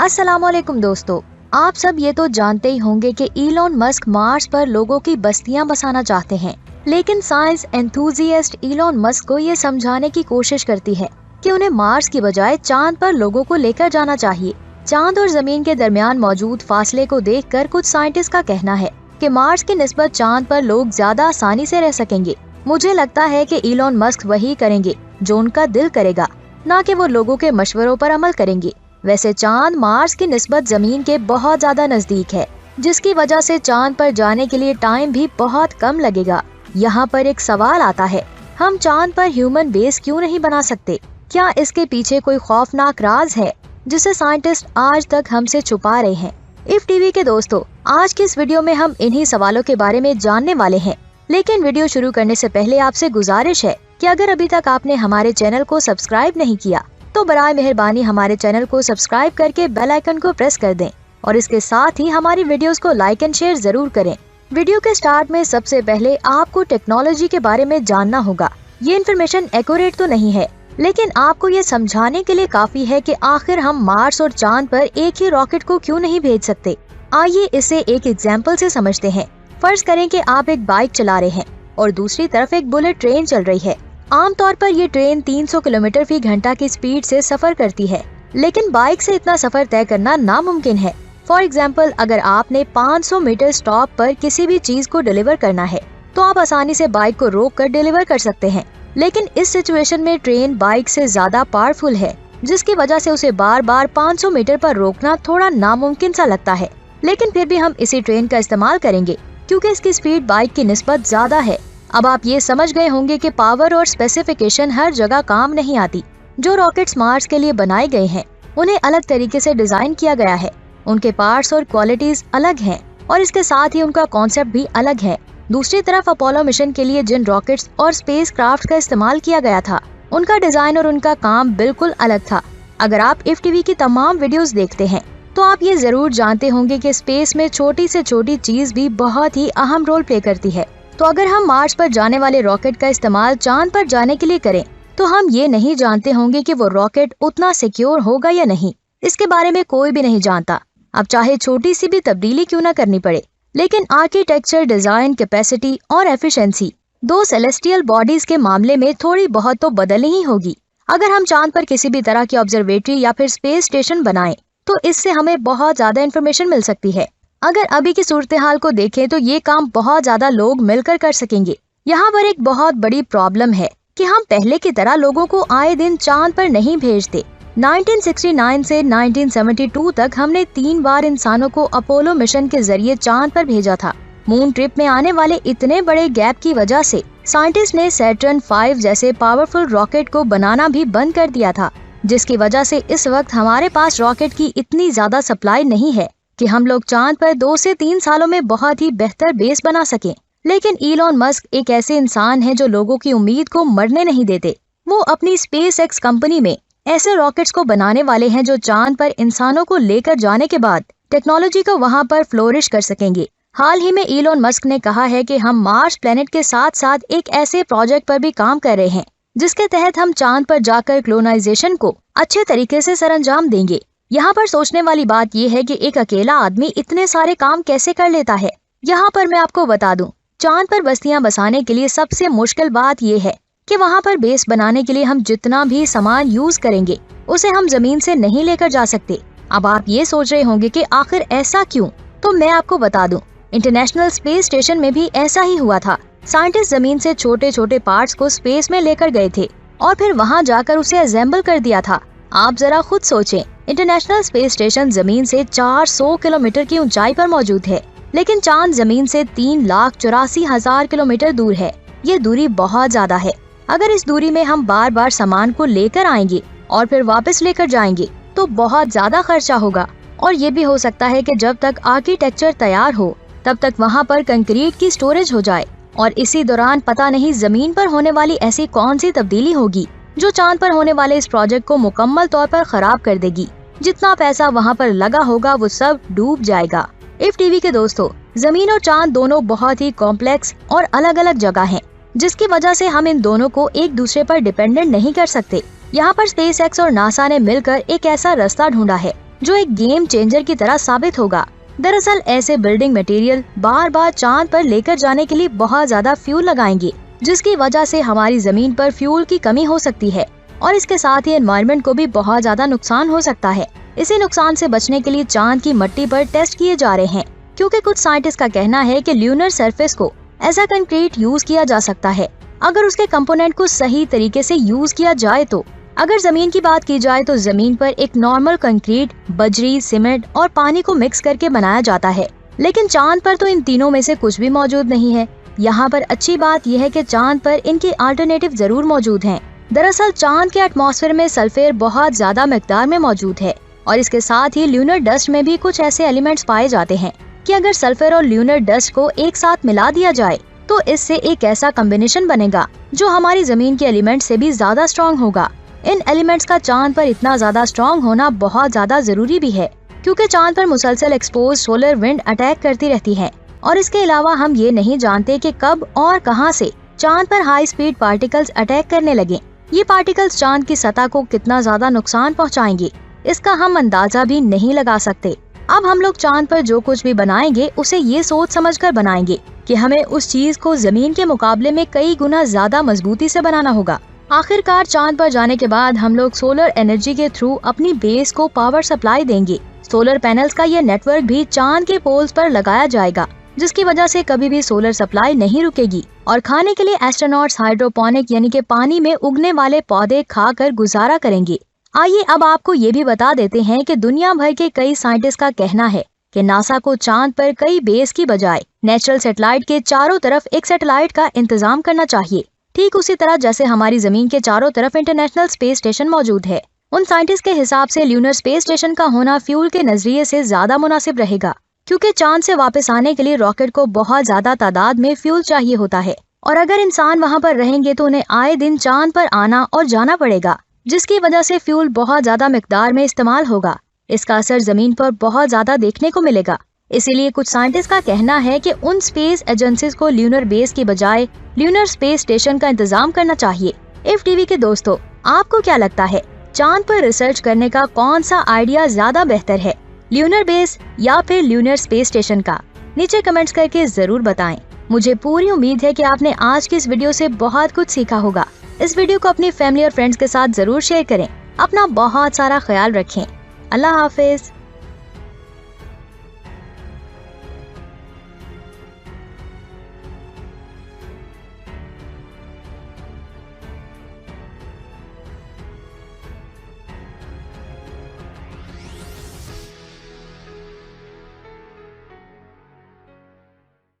अस्सलामुअलैकुम दोस्तों, आप सब ये तो जानते ही होंगे कि इलॉन मस्क मार्स पर लोगों की बस्तियां बसाना चाहते हैं। लेकिन साइंस एंथुजियास्ट इलॉन मस्क को ये समझाने की कोशिश करती है कि उन्हें मार्स की बजाय चांद पर लोगों को लेकर जाना चाहिए। चांद और जमीन के दरमियान मौजूद फासले को देखकर कुछ साइंटिस्ट का कहना है कि मार्स की निस्बत चांद पर लोग ज्यादा आसानी से रह सकेंगे। मुझे लगता है कि इलॉन मस्क वही करेंगे जो उनका दिल करेगा, न कि वो लोगों के मशवरों पर अमल करेंगे। वैसे चांद मार्स की निस्बत जमीन के बहुत ज्यादा नजदीक है, जिसकी वजह से चांद पर जाने के लिए टाइम भी बहुत कम लगेगा। यहाँ पर एक सवाल आता है, हम चांद पर ह्यूमन बेस क्यों नहीं बना सकते? क्या इसके पीछे कोई खौफनाक राज है जिसे साइंटिस्ट आज तक हमसे छुपा रहे हैं? इफ टीवी के दोस्तों, आज की इस वीडियो में हम इन्हीं सवालों के बारे में जानने वाले हैं। लेकिन वीडियो शुरू करने से पहले आपसे गुजारिश है कि अगर अभी तक आपने हमारे चैनल को सब्सक्राइब नहीं किया तो बराए मेहरबानी हमारे चैनल को सब्सक्राइब करके बेल आइकन को प्रेस कर दें और इसके साथ ही हमारी वीडियोस को लाइक एंड शेयर जरूर करें। वीडियो के स्टार्ट में सबसे पहले आपको टेक्नोलॉजी के बारे में जानना होगा। ये इन्फॉर्मेशन एक्यूरेट तो नहीं है, लेकिन आपको ये समझाने के लिए काफी है कि आखिर हम मार्स और चांद पर एक ही रॉकेट को क्यों नहीं भेज सकते। आइए इसे एक एग्जाम्पल से समझते हैं। फर्ज करें कि आप एक बाइक चला रहे हैं और दूसरी तरफ एक बुलेट ट्रेन चल रही है। आमतौर पर ये ट्रेन 300 किलोमीटर फी घंटा की स्पीड से सफर करती है, लेकिन बाइक से इतना सफर तय करना नामुमकिन है। फॉर एग्जाम्पल, अगर आपने 500 मीटर स्टॉप पर किसी भी चीज को डिलीवर करना है तो आप आसानी से बाइक को रोक कर डिलीवर कर सकते हैं। लेकिन इस सिचुएशन में ट्रेन बाइक से ज्यादा पावरफुल है, जिसकी वजह से उसे बार बार 500 मीटर पर रोकना थोड़ा नामुमकिन सा लगता है। लेकिन फिर भी हम इसी ट्रेन का इस्तेमाल करेंगे क्योंकि इसकी स्पीड बाइक की निस्बत ज्यादा है। अब आप ये समझ गए होंगे कि पावर और स्पेसिफिकेशन हर जगह काम नहीं आती। जो रॉकेट्स मार्स के लिए बनाए गए हैं उन्हें अलग तरीके से डिजाइन किया गया है, उनके पार्ट्स और क्वालिटीज अलग हैं और इसके साथ ही उनका कॉन्सेप्ट भी अलग है। दूसरी तरफ अपोलो मिशन के लिए जिन रॉकेट्स और स्पेस क्राफ्ट का इस्तेमाल किया गया था, उनका डिजाइन और उनका काम बिल्कुल अलग था। अगर आप इफ टीवी की तमाम वीडियोस देखते हैं तो आप ये जरूर जानते होंगे कि स्पेस में छोटी से छोटी चीज भी बहुत ही अहम रोल प्ले करती है। तो अगर हम मार्स पर जाने वाले रॉकेट का इस्तेमाल चांद पर जाने के लिए करें तो हम ये नहीं जानते होंगे कि वो रॉकेट उतना सिक्योर होगा या नहीं। इसके बारे में कोई भी नहीं जानता, अब चाहे छोटी सी भी तब्दीली क्यों न करनी पड़े। लेकिन आर्किटेक्चर, डिजाइन, कैपेसिटी और एफिशिएंसी दो सेलेस्टियल बॉडीज के मामले में थोड़ी बहुत तो बदलनी ही होगी। अगर हम चांद पर किसी भी तरह की ऑब्जर्वेटरी या फिर स्पेस स्टेशन बनाएं तो इससे हमें बहुत ज्यादा इन्फॉर्मेशन मिल सकती है। अगर अभी की सूरत हाल को देखें तो ये काम बहुत ज्यादा लोग मिलकर कर सकेंगे। यहाँ पर एक बहुत बड़ी प्रॉब्लम है कि हम पहले की तरह लोगों को आए दिन चांद पर नहीं भेजते। 1969 से 1972 तक हमने 3 बार इंसानों को अपोलो मिशन के जरिए चांद पर भेजा था। मून ट्रिप में आने वाले इतने बड़े गैप की वजह से साइंटिस्ट ने सैटर्न 5 जैसे पावरफुल रॉकेट को बनाना भी बंद कर दिया था, जिसकी वजह से इस वक्त हमारे पास रॉकेट की इतनी ज्यादा सप्लाई नहीं है कि हम लोग चांद पर 2 से 3 सालों में बहुत ही बेहतर बेस बना सकें। लेकिन इलॉन मस्क एक ऐसे इंसान है जो लोगों की उम्मीद को मरने नहीं देते। वो अपनी स्पेस एक्स कंपनी में ऐसे रॉकेट्स को बनाने वाले हैं जो चांद पर इंसानों को लेकर जाने के बाद टेक्नोलॉजी को वहां पर फ्लोरिश कर सकेंगे। हाल ही में इलॉन मस्क ने कहा है कि हम मार्स प्लेनेट के साथ साथ एक ऐसे प्रोजेक्ट पर भी काम कर रहे हैं जिसके तहत हम चांद पर जाकर क्लोनाइजेशन को अच्छे तरीके से सरंजाम देंगे। यहाँ पर सोचने वाली बात यह है कि एक अकेला आदमी इतने सारे काम कैसे कर लेता है। यहाँ पर मैं आपको बता दूं, चांद पर बस्तियां बसाने के लिए सबसे मुश्किल बात यह है कि वहाँ पर बेस बनाने के लिए हम जितना भी सामान यूज करेंगे उसे हम जमीन से नहीं लेकर जा सकते। अब आप ये सोच रहे होंगे कि आखिर ऐसा क्यों? तो मैं आपको बता दूं, इंटरनेशनल स्पेस स्टेशन में भी ऐसा ही हुआ था। साइंटिस्ट जमीन से छोटे छोटे पार्ट्स को स्पेस में लेकर गए थे और फिर वहाँ जाकर उसे असेंबल कर दिया था। आप जरा खुद सोचें, इंटरनेशनल स्पेस स्टेशन जमीन से 400 किलोमीटर की ऊंचाई पर मौजूद है, लेकिन चांद जमीन से 3,84,000 किलोमीटर दूर है। ये दूरी बहुत ज्यादा है। अगर इस दूरी में हम बार बार सामान को लेकर आएंगे और फिर वापस लेकर जाएंगे तो बहुत ज्यादा खर्चा होगा। और ये भी हो सकता है कि जब तक आर्किटेक्चर तैयार हो तब तक वहाँ पर कंक्रीट की स्टोरेज हो जाए और इसी दौरान पता नहीं जमीन पर होने वाली ऐसी कौन सी तब्दीली होगी जो चांद पर होने वाले इस प्रोजेक्ट को मुकम्मल तौर पर खराब कर देगी। जितना पैसा वहाँ पर लगा होगा वो सब डूब जाएगा। इफ टीवी के दोस्तों, जमीन और चांद दोनों बहुत ही कॉम्प्लेक्स और अलग अलग जगह हैं, जिसकी वजह से हम इन दोनों को एक दूसरे पर डिपेंडेंट नहीं कर सकते। यहाँ पर स्पेस एक्स और नासा ने मिलकर एक ऐसा रास्ता ढूंढा है जो एक गेम चेंजर की तरह साबित होगा। दरअसल ऐसे बिल्डिंग मटेरियल बार बार चांद पर लेकर जाने के लिए बहुत ज्यादा फ्यूल लगाएंगे, जिसकी वजह से हमारी जमीन पर फ्यूल की कमी हो सकती है और इसके साथ ही एनवायरनमेंट को भी बहुत ज्यादा नुकसान हो सकता है। इसी नुकसान से बचने के लिए चांद की मिट्टी पर टेस्ट किए जा रहे हैं, क्योंकि कुछ साइंटिस्ट का कहना है कि ल्यूनर सरफेस को एज अ कंक्रीट यूज किया जा सकता है अगर उसके कंपोनेंट को सही तरीके से यूज किया जाए तो। अगर जमीन की बात की जाए तो जमीन पर एक नॉर्मल कंक्रीट, बजरी, सीमेंट और पानी को मिक्स करके बनाया जाता है, लेकिन चांद पर तो इन तीनों में से कुछ भी मौजूद नहीं है। यहाँ पर अच्छी बात यह है कि चांद पर इनके अल्टरनेटिव जरूर मौजूद हैं। दरअसल चांद के एटमॉस्फेयर में सल्फेट बहुत ज्यादा मिकदार में मौजूद है और इसके साथ ही ल्यूनर डस्ट में भी कुछ ऐसे एलिमेंट्स पाए जाते हैं कि अगर सल्फर और ल्यूनर डस्ट को एक साथ मिला दिया जाए तो इससे एक ऐसा कॉम्बिनेशन बनेगा जो हमारी जमीन के एलिमेंट से भी ज्यादा स्ट्रॉन्ग होगा। इन एलिमेंट्स का चांद पर इतना ज्यादा स्ट्रॉन्ग होना बहुत ज्यादा जरूरी भी है, क्योंकि चांद पर मुसलसल एक्सपोज सोलर विंड अटैक करती रहती है और इसके अलावा हम ये नहीं जानते कि कब और कहां से चांद पर हाई स्पीड पार्टिकल्स अटैक करने लगे। ये पार्टिकल्स चांद की सतह को कितना ज्यादा नुकसान पहुंचाएंगे, इसका हम अंदाजा भी नहीं लगा सकते। अब हम लोग चांद पर जो कुछ भी बनाएंगे उसे ये सोच समझकर बनाएंगे कि हमें उस चीज को जमीन के मुकाबले में कई गुना ज्यादा मजबूती से बनाना होगा। आखिरकार चांद पर जाने के बाद हम लोग सोलर एनर्जी के थ्रू अपनी बेस को पावर सप्लाई देंगे। सोलर पैनल्स का यह नेटवर्क भी चांद के पोल्स पर लगाया जाएगा, जिसकी वजह से कभी भी सोलर सप्लाई नहीं रुकेगी और खाने के लिए एस्ट्रोनॉट्स हाइड्रोपोनिक यानी कि पानी में उगने वाले पौधे खाकर गुजारा करेंगे। आइए अब आपको ये भी बता देते हैं कि दुनिया भर के कई साइंटिस्ट का कहना है कि नासा को चांद पर कई बेस की बजाय नेचुरल सैटेलाइट के चारों तरफ एक सैटेलाइट का इंतजाम करना चाहिए, ठीक उसी तरह जैसे हमारी जमीन के चारों तरफ इंटरनेशनल स्पेस स्टेशन मौजूद है। उन साइंटिस्ट के हिसाब से ल्यूनर स्पेस स्टेशन का होना फ्यूल के नजरिए से ज्यादा मुनासिब रहेगा, क्योंकि चांद से वापस आने के लिए रॉकेट को बहुत ज्यादा तादाद में फ्यूल चाहिए होता है और अगर इंसान वहां पर रहेंगे तो उन्हें आए दिन चांद पर आना और जाना पड़ेगा, जिसकी वजह से फ्यूल बहुत ज्यादा मिकदार में इस्तेमाल होगा। इसका असर जमीन पर बहुत ज्यादा देखने को मिलेगा। इसीलिए कुछ साइंटिस्ट का कहना है कि उन स्पेस एजेंसीज को ल्यूनर बेस की बजाय ल्यूनर स्पेस स्टेशन का इंतजाम करना चाहिए। इफ टीवी के दोस्तों, आपको क्या लगता है, चांद पर रिसर्च करने का कौन सा आइडिया ज्यादा बेहतर है, ल्यूनर बेस या फिर ल्यूनर स्पेस स्टेशन का? नीचे कमेंट्स करके जरूर बताएं। मुझे पूरी उम्मीद है कि आपने आज की इस वीडियो से बहुत कुछ सीखा होगा। इस वीडियो को अपनी फैमिली और फ्रेंड्स के साथ जरूर शेयर करें। अपना बहुत सारा ख्याल रखें। अल्लाह हाफिज।